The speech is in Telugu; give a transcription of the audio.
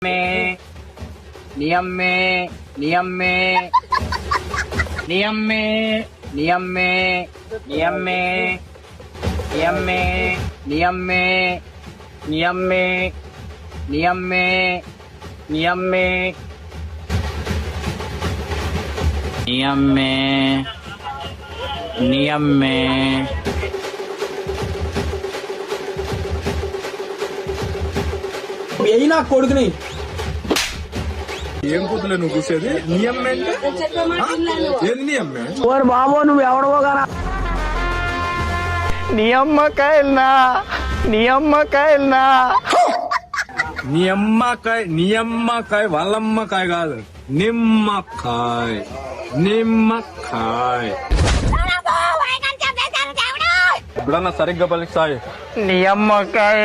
में नियम में नियम में नियम में नियम में नियम में नियम में नियम में नियम में नियम में नियम में नियम में नियम में यही ना కొడుకుని ఏం కూతులే నువ్వు కూసేది నియమ్ అంటే ఏంది నియమ్ ఓర్ బాబో నువ్వు ఎవడవో గానా నియమ్మకాయ నియమ్మకాయ వాళ్ళమ్మకాయ కాదు నిమ్మకాయ నిమ్మకాయ ఎప్పుడన్నా సరిగ్గా పలికి సాయి నియమ్మకాయ